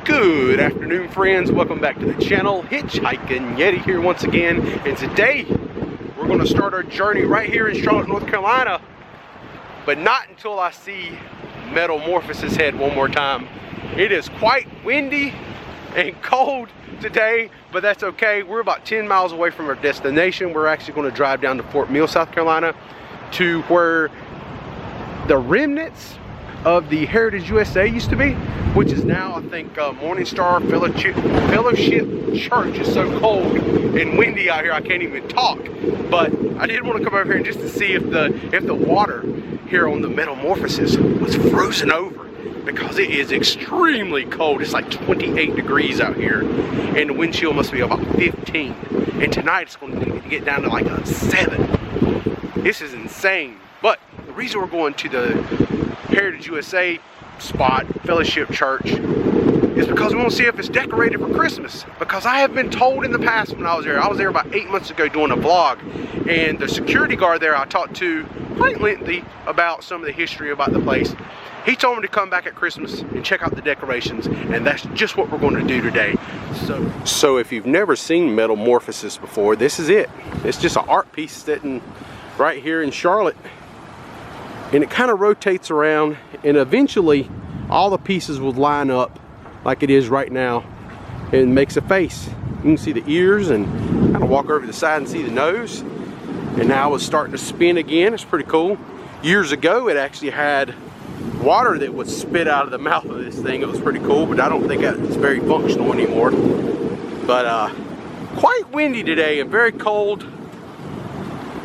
Good afternoon, friends. Welcome back to the channel. Hitch Yeti here once again, and today we're going to start our journey right here in Charlotte, North Carolina, but not until I see Metamorphosis head one more time. It is quite windy and cold today, but that's okay. We're about 10 miles away from our destination. We're actually going to drive down to Fort Mill, South Carolina, to where the remnants of the Heritage USA used to be, which is now, I think, Morningstar Fellowship Church. Is so cold and windy out here I can't even talk. But I did want to come over here just to see if the water here on the Metamorphosis was frozen over, because it is extremely cold. It's like 28 degrees out here, and the wind chill must be about 15. And tonight it's going to get down to like a 7. This is insane. But the reason we're going to the Heritage USA spot, Fellowship Church, is because we want to see if it's decorated for Christmas. Because I have been told in the past when I was there about 8 months ago doing a vlog, and the security guard there I talked to quite lengthy about some of the history about the place. He told me to come back at Christmas and check out the decorations, and that's just what we're going to do today. So if you've never seen Metamorphosis before, this is it. It's just an art piece sitting right here in Charlotte, and it kind of rotates around, and eventually all the pieces will line up like it is right now and makes a face. You can see the ears and kind of walk over to the side and see the nose, and now it's starting to spin again. It's pretty cool. Years ago it actually had water that would spit out of the mouth of this thing. It was pretty cool, but I don't think it's very functional anymore. But quite windy today and very cold.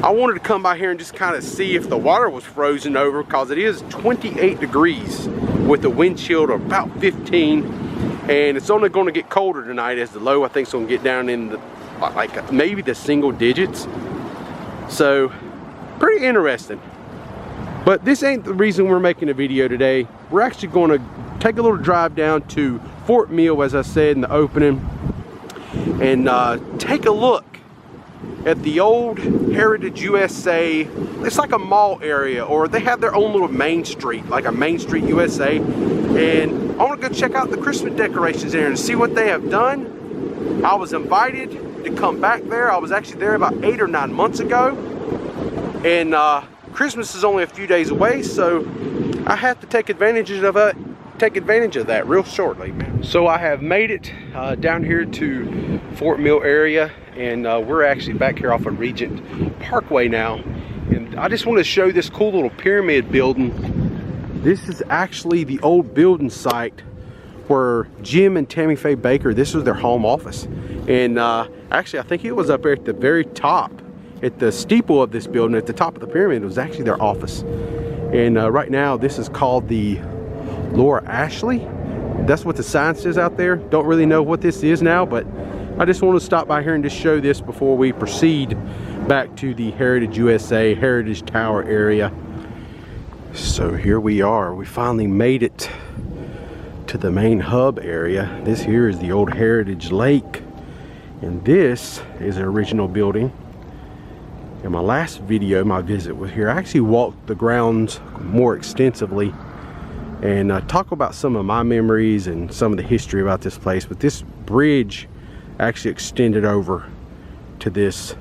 I wanted to come by here and just kind of see if the water was frozen over, because it is 28 degrees with the wind chill to about 15, and it's only going to get colder tonight as the low I think is going to get down in the, like maybe the single digits. So pretty interesting. But this ain't the reason we're making a video today. We're actually going to take a little drive down to Fort Mill, as I said in the opening, and take a look at the old Heritage USA. It's like a mall area, or they have their own little main street, like a Main Street USA. And I want to go check out the Christmas decorations there and see what they have done. I was invited to come back there. I was actually there about 8 or 9 months ago, and Christmas is only a few days away, so I have to take advantage of that real shortly. So I have made it down here to Fort Mill area, and we're actually back here off of Regent Parkway now, and I just want to show this cool little pyramid building. This is actually the old building site where Jim and Tammy Faye Baker, this was their home office. And actually I think it was up there at the very top, at the steeple of this building, at the top of the pyramid, it was actually their office. And right now this is called the Laura Ashley. That's what the sign says out there. Don't really know what this is now, but I just want to stop by here and just show this before we proceed back to the Heritage USA Heritage Tower area. So here we are. We finally made it to the main hub area. This here is the old Heritage Lake, and this is the original building. In my last video, my visit was here, I actually walked the grounds more extensively and talk about some of my memories and some of the history about this place. But this bridge actually extended over to this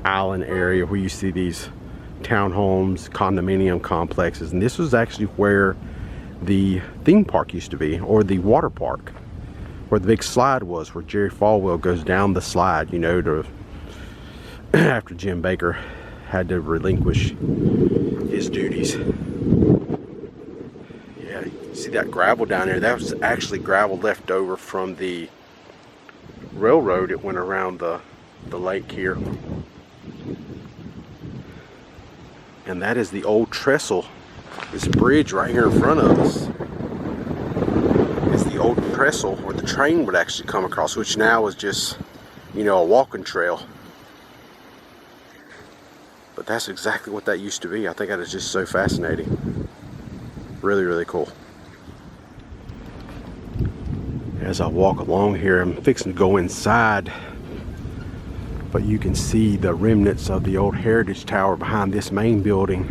island area where you see these townhomes, condominium complexes, and this was actually where the theme park used to be, or the water park, where the big slide was, where Jerry Falwell goes down the slide, you know, to after Jim Baker had to relinquish his duties. Yeah, you see that gravel down there? That was actually gravel left over from the railroad that went around the lake here. And that is the old trestle. This bridge right here in front of us is the old trestle where the train would actually come across, which now is just, you know, a walking trail. But that's exactly what that used to be. I think that is just so fascinating. Really, really cool. As I walk along here, I'm fixing to go inside, but you can see the remnants of the old Heritage Tower behind this main building,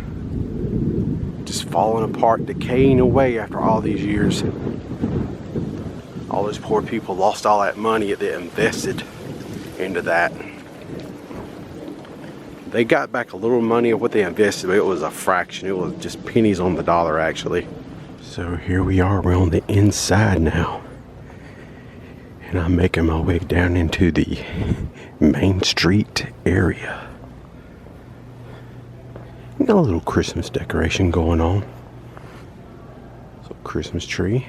just falling apart, decaying away after all these years. All those poor people lost all that money that they invested into that. They got back a little money of what they invested, but it was a fraction. It was just pennies on the dollar, actually. So here we are, we're on the inside now. And I'm making my way down into the Main Street area. Got a little Christmas decoration going on. So Christmas tree.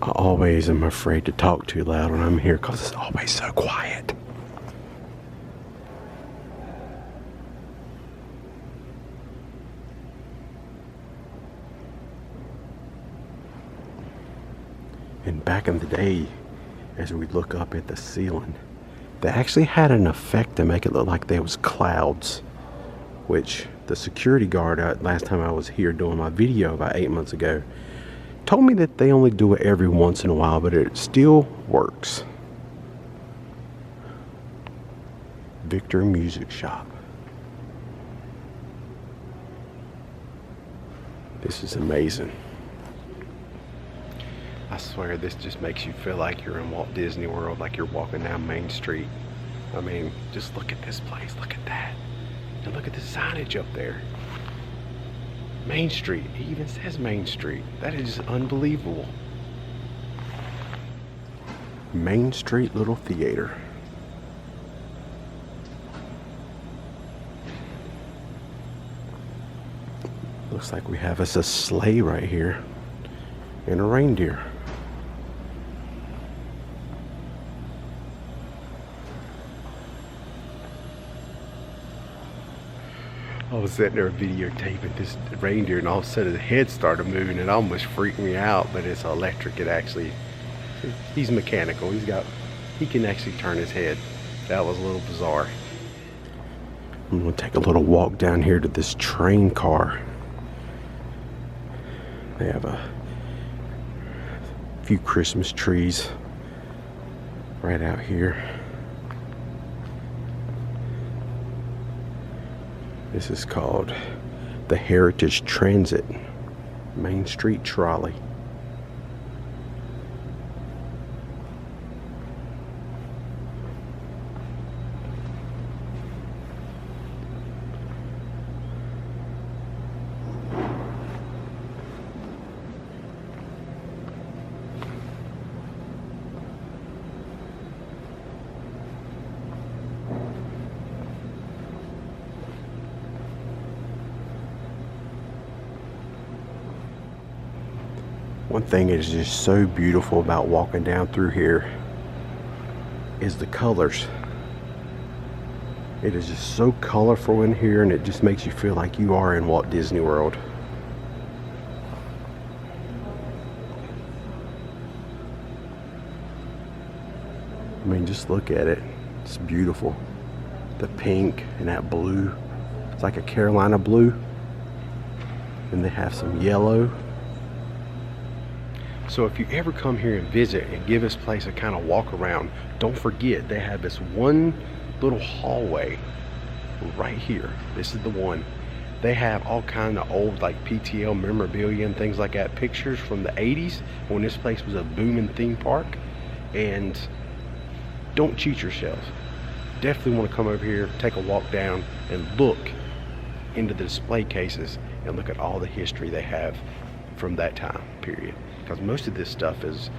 I always am afraid to talk too loud when I'm here because it's always so quiet. And back in the day, as we look up at the ceiling, they actually had an effect to make it look like there was clouds, which the security guard last time I was here doing my video about 8 months ago told me that they only do it every once in a while, but it still works. Victor Music Shop. This is amazing. I swear this just makes you feel like you're in Walt Disney World, like you're walking down Main Street. I mean, just look at this place, look at that. And look at the signage up there. Main Street, it even says Main Street. That is unbelievable. Main Street Little Theater. Looks like we have us a sleigh right here and a reindeer. I was sitting there videotaping this reindeer, and all of a sudden the head started moving. It almost freaked me out, but it's electric. It actually, he's mechanical. He can actually turn his head. That was a little bizarre. I'm gonna take a little walk down here to this train car. They have a few Christmas trees right out here. This is called the Heritage Transit Main Street Trolley. One thing that is just so beautiful about walking down through here is the colors. It is just so colorful in here, and it just makes you feel like you are in Walt Disney World. I mean, just look at it. It's beautiful. The pink and that blue. It's like a Carolina blue. And they have some yellow. So if you ever come here and visit and give this place a kind of walk around, don't forget they have this one little hallway right here. This is the one. They have all kind of old like PTL memorabilia and things like that, pictures from the 80s when this place was a booming theme park. And don't cheat yourself. Definitely want to come over here, take a walk down and look into the display cases and look at all the history they have from that time period. Because most of this stuff is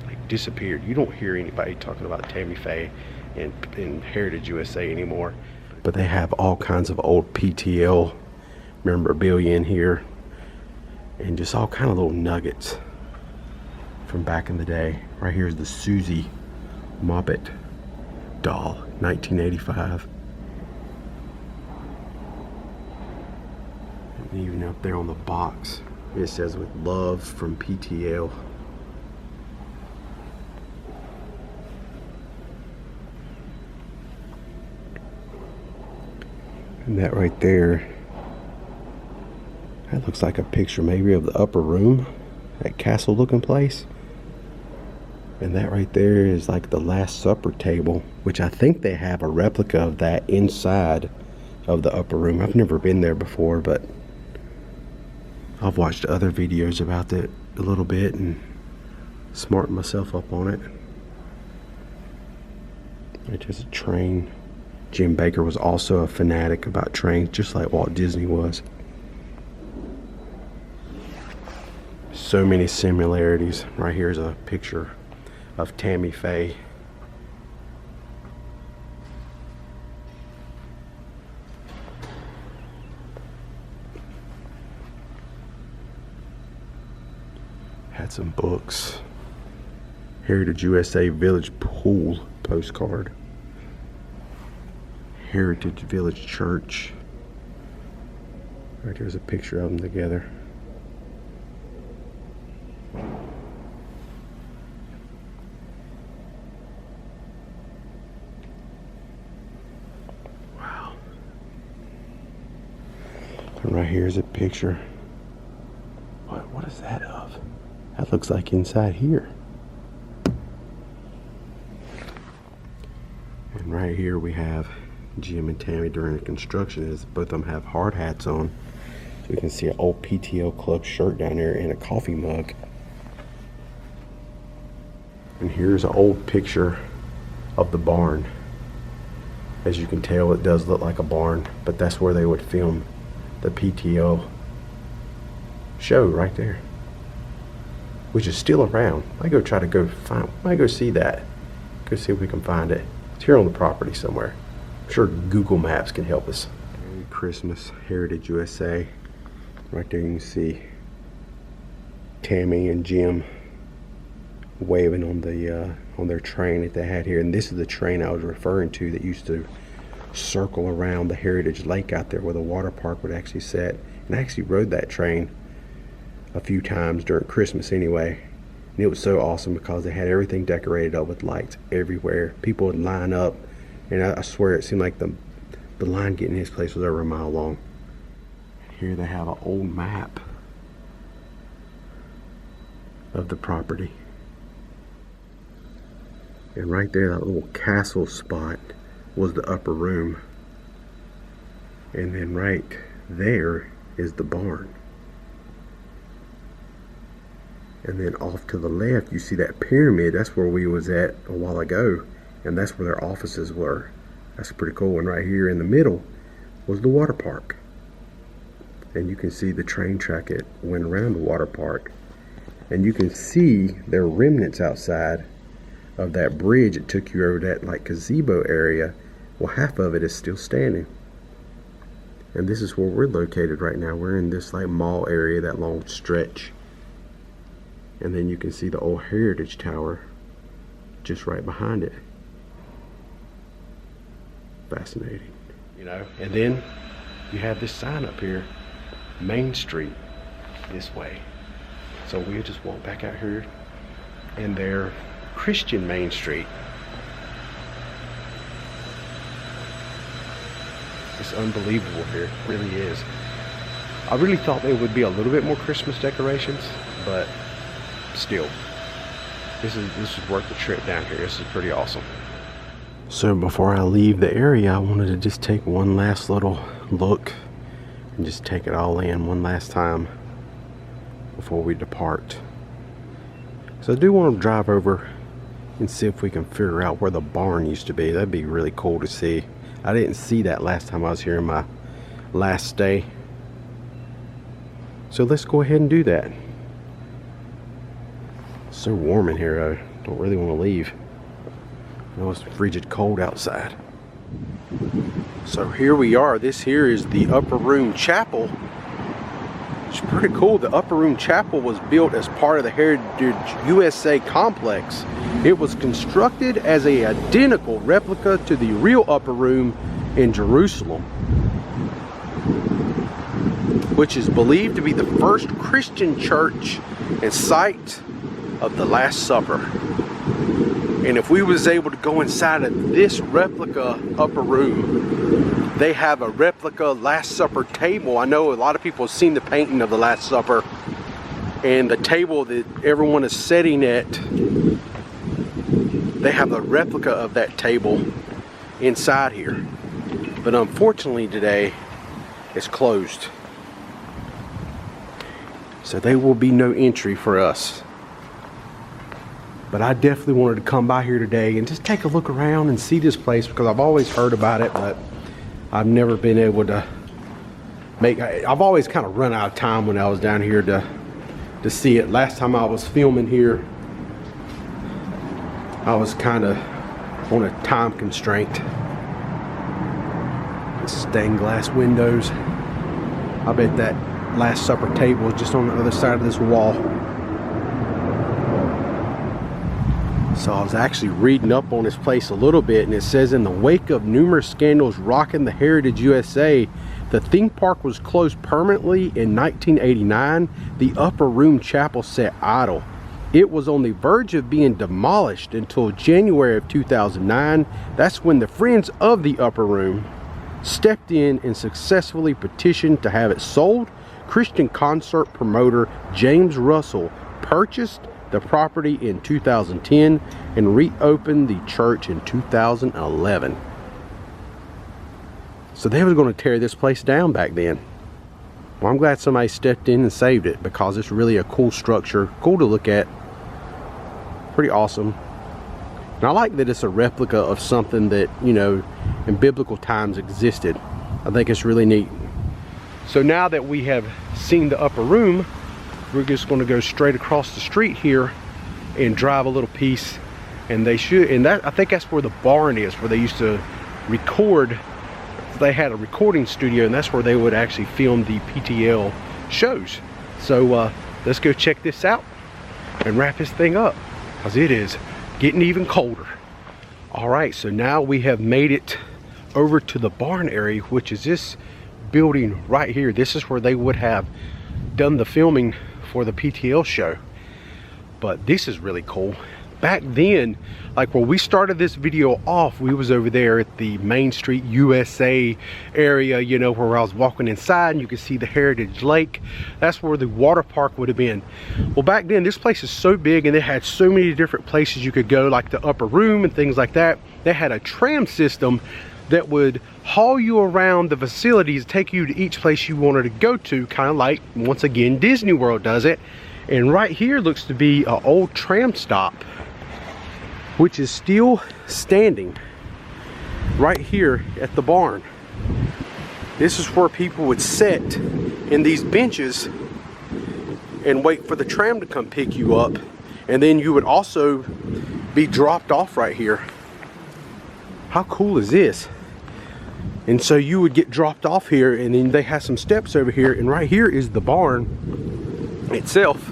like disappeared. You don't hear anybody talking about Tammy Faye and Heritage USA anymore. But they have all kinds of old PTL memorabilia in here, and just all kind of little nuggets from back in the day. Right here is the Susie Moppet doll, 1985. And even up there on the box, it says with love from PTL. And that right there, that looks like a picture maybe of the upper room, that castle looking place. And that right there is like the Last Supper table, which I think they have a replica of that inside of the upper room. I've never been there before, but I've watched other videos about it a little bit and smartened myself up on it. It's just a train. Jim Bakker was also a fanatic about trains, just like Walt Disney was. So many similarities. Right here is a picture of Tammy Faye. Had some books. Heritage USA Village Pool postcard. Heritage Village Church. Right there's a picture of them together. Wow. And right here's a picture. What is that of? That looks like inside here. And right here we have Jim and Tammy during the construction, as both of them have hard hats on. So we can see an old PTO club shirt down there and a coffee mug. And here's an old picture of the barn. As you can tell, it does look like a barn, but that's where they would film the PTO show right there, which is still around. I go try to go find, I go see that. Go see if we can find it. It's here on the property somewhere. I'm sure Google Maps can help us. Merry Christmas, Heritage USA. Right there you can see Tammy and Jim waving on their train that they had here. And this is the train I was referring to that used to circle around the Heritage Lake out there where the water park would actually set. And I actually rode that train a few times during Christmas anyway. And it was so awesome because they had everything decorated up with lights everywhere. People would line up, and I swear it seemed like the line getting his place was over a mile long. Here they have an old map of the property. And right there, that little castle spot was the upper room. And then right there is the barn. And then off to the left, you see that pyramid. That's where we was at a while ago. And that's where their offices were. That's pretty cool. And right here in the middle was the water park. And you can see the train track that went around the water park. And you can see there are remnants outside of that bridge that took you over that like gazebo area. Well, half of it is still standing. And this is where we're located right now. We're in this like mall area, that long stretch. And then you can see the old Heritage Tower just right behind it. Fascinating. You know, and then you have this sign up here, Main Street, this way. So we'll just walk back out here, and they're Christian Main Street. It's unbelievable here, it really is. I really thought there would be a little bit more Christmas decorations, but still, this is worth the trip down here. This is pretty awesome. So before I leave the area, I wanted to just take one last little look and just take it all in one last time before we depart. So I do want to drive over and see if we can figure out where the barn used to be. That'd be really cool to see. I didn't see that last time I was here in my last stay. So let's go ahead and do that. It's so warm in here, I don't really want to leave. I know it's frigid cold outside. So here we are. This here is the upper room chapel. It's pretty cool. The upper room chapel was built as part of the Heritage USA complex. It was constructed as an identical replica to the real upper room in Jerusalem, which is believed to be the first Christian church and site of the Last Supper. And if we was able to go inside of this replica upper room, they have a replica Last Supper table. I know a lot of people have seen the painting of the Last Supper, and the table that everyone is sitting at they have a replica of that table inside here. But unfortunately today, it's closed. So there will be no entry for us. But I definitely wanted to come by here today and just take a look around and see this place, because I've always heard about it, but I've never been able to I've always kind of run out of time when I was down here to see it. Last time I was filming here, I was kind of on a time constraint. Stained glass windows. I bet that Last Supper table is just on the other side of this wall. So I was actually reading up on this place a little bit, and it says, in the wake of numerous scandals rocking the Heritage USA, the theme park was closed permanently in 1989. The Upper Room Chapel sat idle. It was on the verge of being demolished until January of 2009. That's when the Friends of the Upper Room stepped in and successfully petitioned to have it sold. Christian concert promoter James Russell purchased the property in 2010 and reopened the church in 2011. So they were going to tear this place down back then. Well, I'm glad somebody stepped in and saved it, because it's really a cool structure, cool to look at, pretty awesome. And I like that it's a replica of something that, you know, in biblical times existed. I think it's really neat. So now that we have seen the upper room, we're just going to go straight across the street here and drive a little piece. And I think that's where the barn is, where they used to record. They had a recording studio, and that's where they would actually film the PTL shows. So let's go check this out and wrap this thing up, because it is getting even colder. All right, so now we have made it over to the barn area, which is this building right here. This is where they would have done the filming for the PTL show. But this is really cool. Back then, like when we started this video off, we was over there at the Main Street USA area, you know, where I was walking inside and you could see the Heritage Lake. That's where the water park would have been. Well, back then, this place is so big and it had so many different places you could go, like the upper room and things like that. They had a tram system that would haul you around the facilities, take you to each place you wanted to go to, kind of like, once again, Disney World does it. And right here looks to be an old tram stop, which is still standing right here at the barn. This is where people would sit in these benches and wait for the tram to come pick you up. And then you would also be dropped off right here. How cool is this? And so you would get dropped off here, and then they have some steps over here, and right here is the barn itself.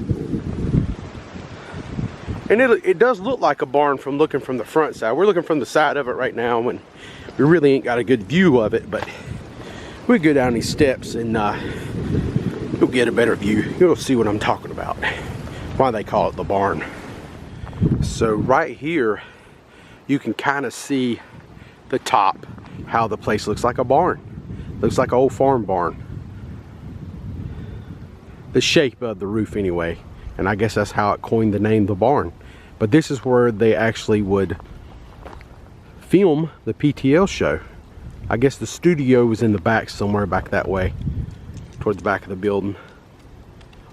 And it does look like a barn from looking from the front side. We're looking from the side of it right now, and we really ain't got a good view of it, but we go down these steps and you'll get a better view. You'll see what I'm talking about, why they call it the barn. So right here, you can kind of see the top, how the place looks like a barn. Looks like an old farm barn. The shape of the roof anyway. And I guess that's how it coined the name the barn. But this is where they actually would film the PTL show. I guess the studio was in the back somewhere back that way, towards the back of the building.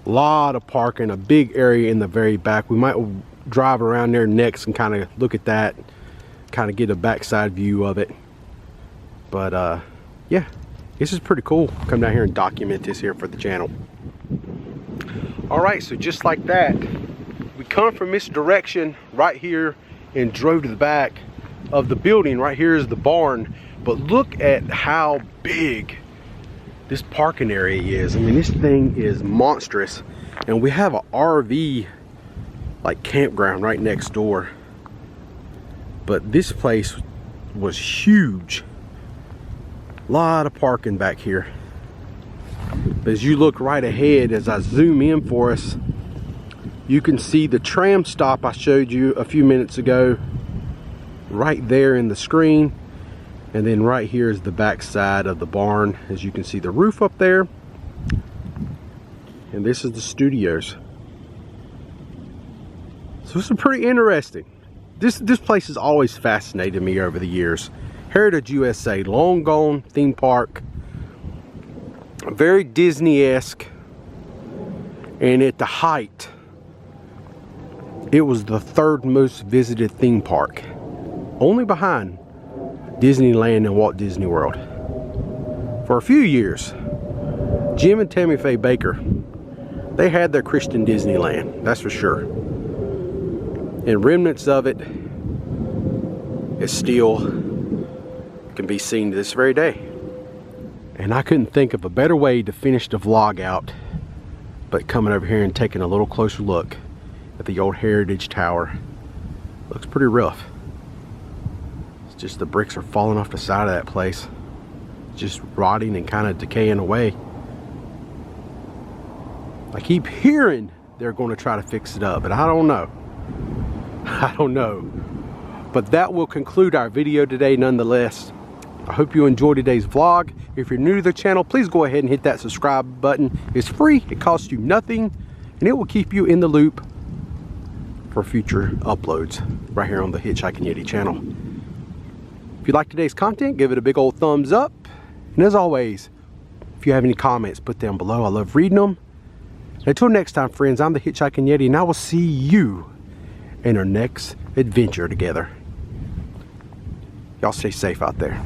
A lot of parking, a big area in the very back. We might drive around there next and kind of look at that, kind of get a backside view of it. But yeah, this is pretty cool. Come down here and document this here for the channel. All right, so just like that, we come from this direction right here and drove to the back of the building. Right here is the barn, but look at how big this parking area is. I mean, this thing is monstrous, and we have an RV like campground right next door. But this place was huge. A lot of parking back here. But as you look right ahead, as I zoom in for us, you can see the tram stop I showed you a few minutes ago right there in the screen. And then right here is the back side of the barn. As you can see the roof up there. And this is the studios. So this is pretty interesting. This place has always fascinated me over the years. Heritage USA, long gone theme park, very Disney-esque, and at the height, it was the third most visited theme park, only behind Disneyland and Walt Disney World. For a few years, Jim and Tammy Faye Baker, they had their Christian Disneyland, that's for sure. And remnants of it is still can be seen to this very day. And I couldn't think of a better way to finish the vlog out but coming over here and taking a little closer look at the old Heritage Tower. Looks pretty rough. It's just the bricks are falling off the side of that place. Just rotting and kind of decaying away. I keep hearing they're going to try to fix it up, but I don't know. I don't know. But that will conclude our video today nonetheless. I hope you enjoyed today's vlog. If you're new to the channel, please go ahead and hit that subscribe button. It's free, it costs you nothing, and it will keep you in the loop for future uploads right here on the Hitchhiking Yeti channel. If you like today's content, give it a big old thumbs up. And as always, if you have any comments, put them below. I love reading them. Until next time, friends, I'm the Hitchhiking Yeti, and I will see you in our next adventure together. Y'all stay safe out there.